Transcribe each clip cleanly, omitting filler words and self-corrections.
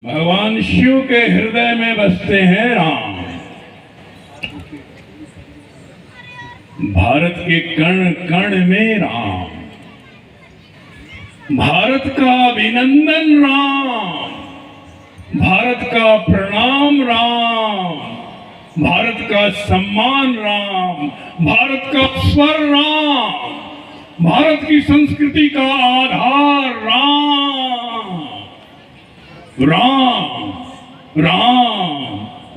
भगवान शिव के हृदय में बसते हैं राम। भारत के कण कण में राम, भारत का अभिनंदन राम, भारत का प्रणाम राम, भारत का सम्मान राम, भारत का स्वर राम, भारत की संस्कृति का आधार राम। राम राम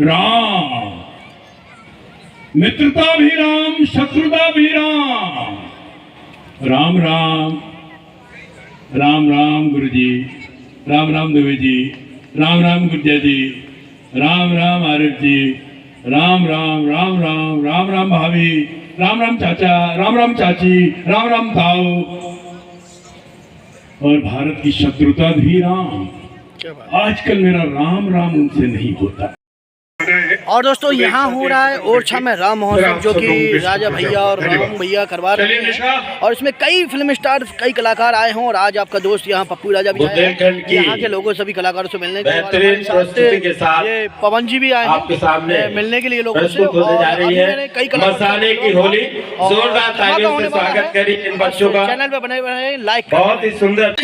राम, मित्रता भी राम, शत्रुता भी राम। राम राम राम राम गुरुजी, राम राम दुबे जी, राम राम गुर्जा जी, राम राम आरिफ जी, राम राम राम राम राम राम भाभी, राम राम चाचा, राम राम चाची, राम राम ताऊ। और भारत की शत्रुता भी राम। आजकल मेरा राम राम उनसे नहीं होता। और दोस्तों यहाँ हो रहा है ओरछा में राम महोत्सव, जो कि राजा भैया और राम भैया करवा रहे हैं। और इसमें कई फिल्म स्टार, कई कलाकार आए हैं। और आज आपका दोस्त यहाँ पप्पू राजा भी आया है, यहाँ के लोगों सभी कलाकारों से मिलने के साथ ये पवन जी भी आए हैं मिलने के लिए लोगों से। और कई मसाले की होली जोरदार तालियों से स्वागत करिए इन बच्चों का। चैनल पे बने रहे, लाइक बहुत ही सुंदर।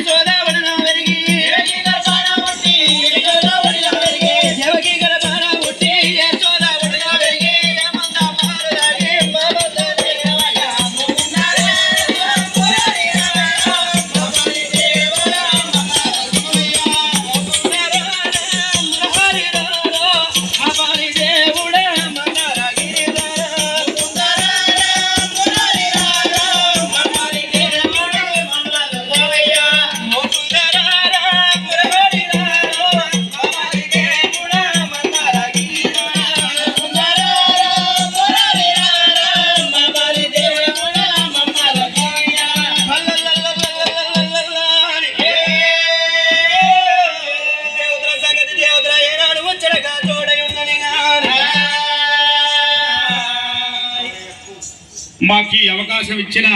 మాకి అవకాశం ఇచ్చిన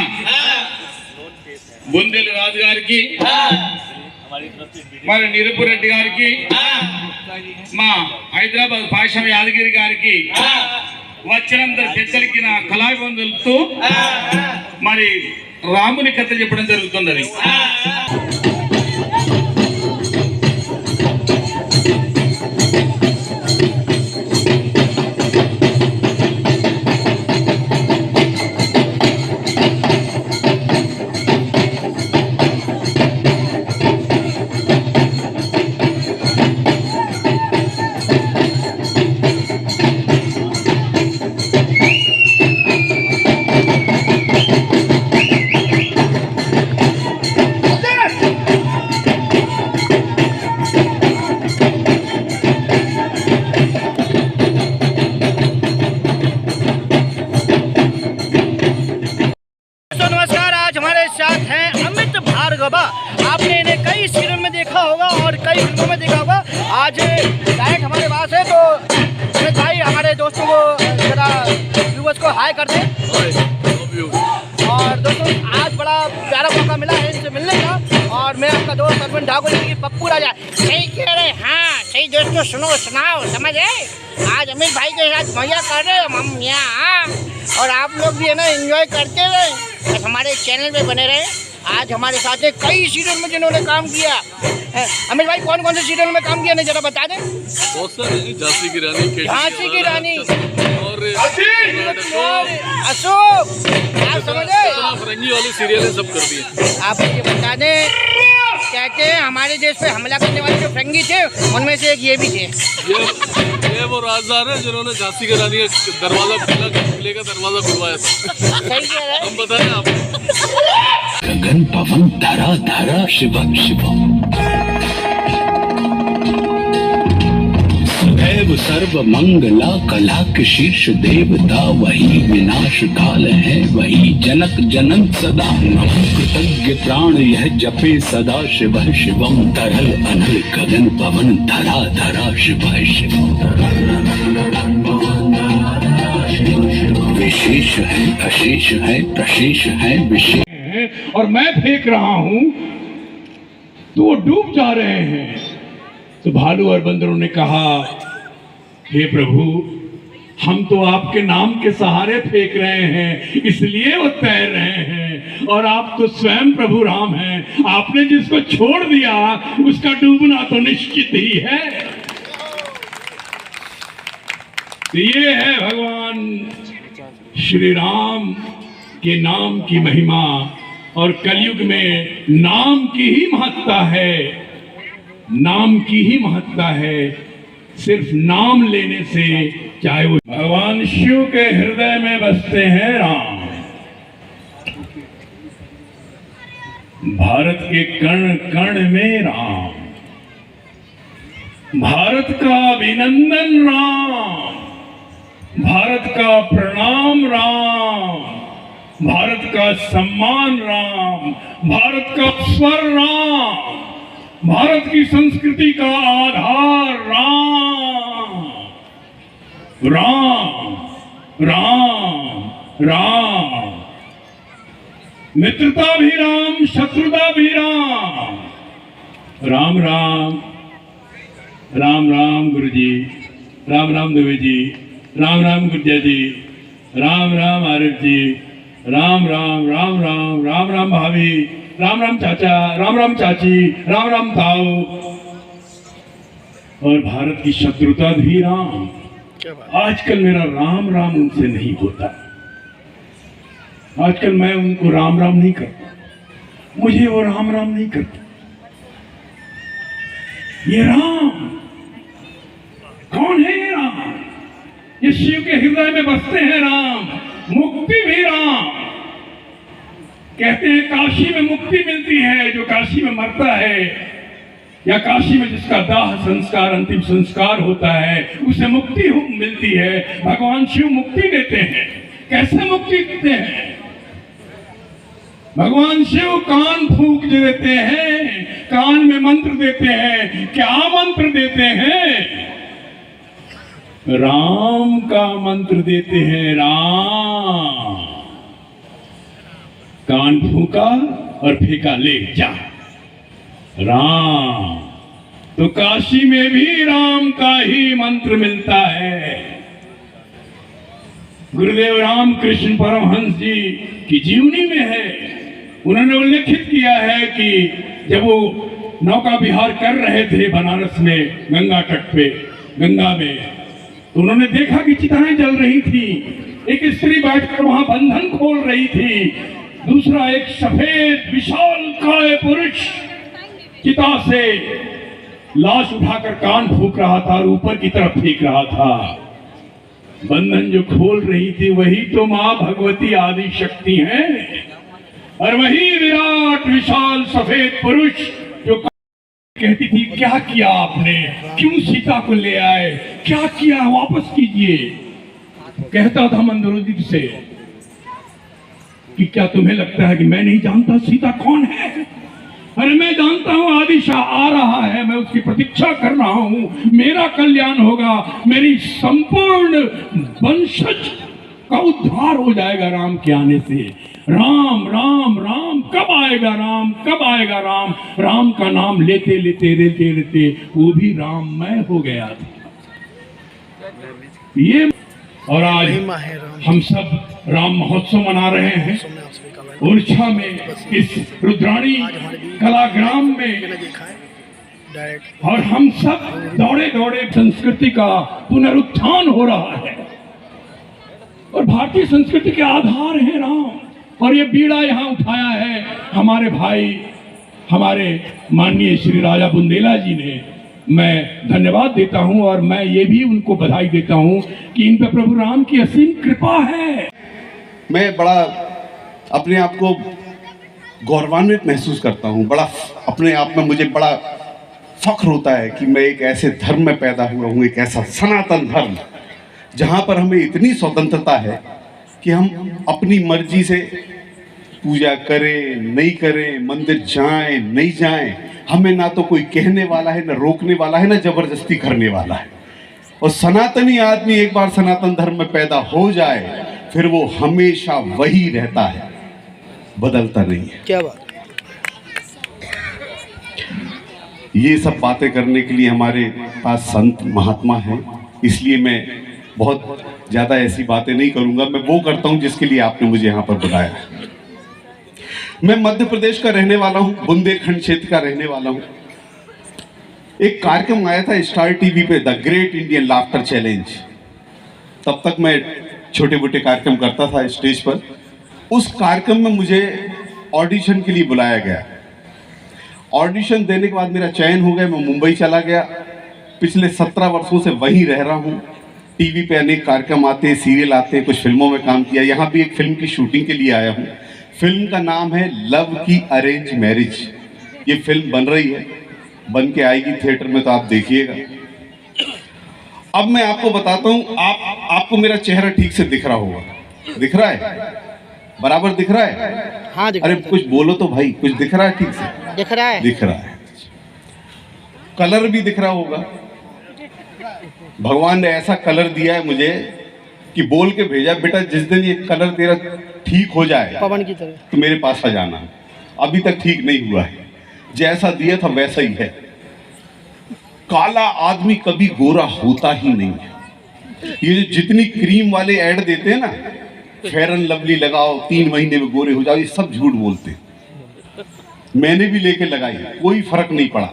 బొందెల రాజు గారికి, మరి నిరుపు రెడ్డి గారికి, మా హైదరాబాద్ పాషం యాదగిరి గారికి, వచ్చినందరు పెద్దలకి నా కళాబంధులతో మరి రాముని కథ చెప్పడం జరుగుతున్నది। आपने इन्हें कई सीरियल में देखा होगा और कई फिल्मों में देखा होगा। आज डायरेक्ट हमारे पास है, तो अमित भाई हमारे दोस्तों को जरा व्यूअर्स को हाय कर दें। और दोस्तों आज बड़ा प्यारा मौका मिला है इनसे मिलने का। और मैं आपका दोस्त अरविंद ठाकुर की पप्पू राजा। सही कह रहे, हाँ सही दोस्तों, सुनो सुनाओ, समझे। आज अमित भाई के साथ मजा कर रहे हो हम यहाँ, और आप लोग भी है ना एंजॉय करते रहे, बस हमारे चैनल पे बने रहे। आज हमारे साथ है कई सीरियल में जिन्होंने काम किया। अमित भाई कौन कौन से सीरियल में काम किया, नहीं जरा बता दें। बहुत सारे, झांसी की रानी, झांसी की रानी और अशोक, आप समझे, फरंगी वाले सीरियल सब कर दिए। आप ये बता दें, कहते हैं हमारे देश पे हमला करने वाले जो फरंगी थे उनमें से एक ये भी थे। ये वो राजदार है जिन्होंने झांसी की रानी का दरवाजा खुला, किले का दरवाजा खुलवाया था। सही कह रहे हैं, हम बताएं आपको। गगन पवन धरा धरा शिवम शिवम, सदैव सर्व मंगला कला के शीर्ष देवता, वही विनाश काल है, वही जनक जनन सदा। कृतज्ञ प्राण यह जपे सदा शिव शिवम, तरल अनल गगन पवन धरा धरा शिव शिवम। विशेष है, अशेष है, प्रशेष है, विशेष है, और मैं फेंक रहा हूं तो वो डूब जा रहे हैं। तो भालू और बंदरों ने कहा, हे प्रभु, हम तो आपके नाम के सहारे फेंक रहे हैं, इसलिए वो तैर रहे हैं, और आप तो स्वयं प्रभु राम हैं। आपने जिसको छोड़ दिया उसका डूबना तो निश्चित ही है। तो ये है भगवान श्री राम के नाम की महिमा, और कलयुग में नाम की ही महत्ता है, नाम की ही महत्ता है। सिर्फ नाम लेने से, चाहे वो भगवान शिव के हृदय में बसते हैं राम, भारत के कण कण में राम, भारत का अभिनंदन राम, भारत का प्रणाम राम, भारत का सम्मान राम, भारत का स्वर राम, भारत की संस्कृति का आधार राम, राम राम राम, मित्रता भी राम, शत्रुता भी राम, राम राम राम राम गुरु जी, राम राम दुबे जी, राम राम गुर्जर जी, राम राम आरिफ जी, राम राम राम राम, राम राम भाभी, राम राम चाचा, राम राम चाची, राम राम ताऊ, और भारत की शत्रुता भी राम। आजकल मेरा राम राम उनसे नहीं होता, आजकल मैं उनको राम राम नहीं करता, मुझे वो राम राम नहीं करता। ये राम कौन है? ये राम, ये शिव के हृदय में बसते हैं राम, मुक्ति भी राम। कहते हैं काशी में मुक्ति मिलती है, जो काशी में मरता है या काशी में जिसका दाह संस्कार, अंतिम संस्कार होता है, उसे मुक्ति मिलती है। भगवान शिव मुक्ति देते हैं। कैसे मुक्ति देते हैं? भगवान शिव कान फूंक देते हैं, कान में मंत्र देते हैं। क्या मंत्र देते हैं? राम का मंत्र देते हैं। राम, कान फूका और फेंका, ले जा राम। तो काशी में भी राम का ही मंत्र मिलता है। गुरुदेव रामकृष्ण परमहंस जी की जीवनी में है, उन्होंने उल्लेखित किया है कि जब वो नौका विहार कर रहे थे बनारस में, गंगा तट पे, गंगा में, तो उन्होंने देखा कि चिताएं जल रही थी। एक स्त्री बैठकर वहां बंधन खोल रही थी, दूसरा एक सफेद विशालकाय पुरुष चिता से लाश उठाकर कान फूंक रहा था और ऊपर की तरफ फेंक रहा था। बंधन जो खोल रही थी वही तो मां भगवती आदि शक्ति है, और वही विराट विशाल सफेद पुरुष जो कहती थी, क्या किया आपने, क्यों सीता को ले आए, क्या किया, वापस कीजिए। कहता था मंदरोदी से कि क्या तुम्हें लगता है कि मैं नहीं जानता सीता कौन है? अरे मैं जानता हूं, आदिशाह आ रहा है, मैं उसकी प्रतीक्षा कर रहा हूं, मेरा कल्याण होगा, मेरी संपूर्ण वंशज का उद्धार हो जाएगा राम के आने से। राम राम राम, कब आएगा राम, कब आएगा राम। राम का नाम लेते लेते लेते लेते वो भी राममय हो गया था। ये और आज हम सब राम महोत्सव मना रहे हैं ओरछा में, इस रुद्राणी कलाग्राम में, और हम सब दौड़े दौड़े संस्कृति का पुनरुत्थान हो रहा है। और भारतीय संस्कृति के आधार है राम, और ये बीड़ा यहाँ उठाया है हमारे भाई, हमारे माननीय श्री राजा बुंदेला जी ने। मैं धन्यवाद देता हूँ, और मैं ये भी उनको बधाई देता हूँ कि इन पर प्रभु राम की असीम कृपा है। मैं बड़ा अपने आप को गौरवान्वित महसूस करता हूँ, बड़ा अपने आप में मुझे बड़ा फख्र होता है कि मैं एक ऐसे धर्म में पैदा हुआ हूँ, एक ऐसा सनातन धर्म जहाँ पर हमें इतनी स्वतंत्रता है कि हम अपनी मर्जी से पूजा करें, नहीं करें, मंदिर जाएं, नहीं जाएं, हमें ना तो कोई कहने वाला है, ना रोकने वाला है, ना जबरदस्ती करने वाला है। और सनातनी आदमी एक बार सनातन धर्म में पैदा हो जाए फिर वो हमेशा वही रहता है, बदलता नहीं है। क्या बात। ये सब बातें करने के लिए हमारे पास संत महात्मा हैं, इसलिए मैं बहुत ज़्यादा ऐसी बातें नहीं करूँगा। मैं वो करता हूँ जिसके लिए आपने मुझे यहाँ पर बुलाया। मैं मध्य प्रदेश का रहने वाला हूँ, बुंदेलखंड क्षेत्र का रहने वाला हूँ। एक कार्यक्रम आया था स्टार टीवी पे, the great Indian laughter challenge. तब तक मैं छोटे मोटे कार्यक्रम करता था स्टेज पर। उस कार्यक्रम में मुझे ऑडिशन के लिए बुलाया गया। ऑडिशन देने के बाद मेरा चयन हो गया, मैं मुंबई चला गया। पिछले 17 वर्षों से वहीं रह रहा हूँ। टीवी पे अनेक कार्यक्रम आते हैं, सीरियल आते हैं, कुछ फिल्मों में काम किया। यहाँ भी एक फिल्म की शूटिंग के लिए आया हूँ। फिल्म का नाम है लव की अरेंज मैरिज। ये फिल्म बन रही है, बन के आएगी थिएटर में, तो आप देखिएगा। अब मैं आपको बताता हूँ, आपको मेरा चेहरा ठीक से दिख रहा होगा। दिख रहा है? बराबर दिख रहा है? हाँ दिख अरे रहा है। कुछ बोलो तो भाई, कुछ दिख रहा है ठीक से? दिख रहा है। दिख रहा है। कलर भी दिख रहा होगा। भगवान ने ऐसा कलर दिया है मुझे कि बोल के भेजा, बेटा जिस दिन ये कलर तेरा ठीक हो जाए पवन की तरह तो मेरे पास आ जाना। अभी तक ठीक नहीं हुआ है, जैसा दिया था वैसा ही है। काला आदमी कभी गोरा होता ही नहीं है। ये जो जितनी क्रीम वाले ऐड देते हैं ना, फेयर एंड लवली लगाओ 3 महीने में गोरे हो जाओ, ये सब झूठ बोलते हैं। मैंने भी लेके लगाई, कोई फर्क नहीं पड़ा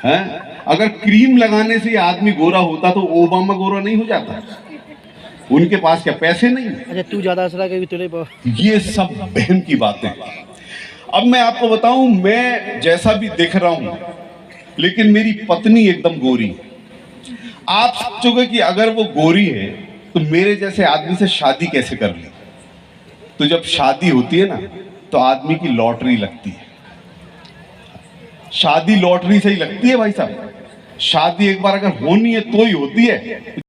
है। अगर क्रीम लगाने से आदमी गोरा होता तो ओबामा गोरा नहीं हो जाता। उनके पास क्या पैसे नहीं? अच्छा तू ज्यादा असरा के भी तेरे ये सब बहन की बातें। अब मैं आपको बताऊं, मैं जैसा भी दिख रहा हूं, लेकिन मेरी पत्नी एकदम गोरी। आप सोचोगे कि अगर वो गोरी है तो मेरे जैसे आदमी से शादी कैसे कर ली? तो जब शादी होती है ना, तो आदमी की लॉटरी लगती है। शादी लॉटरी से ही लगती है भाई साहब। शादी एक बार अगर होनी है तो ही होती है।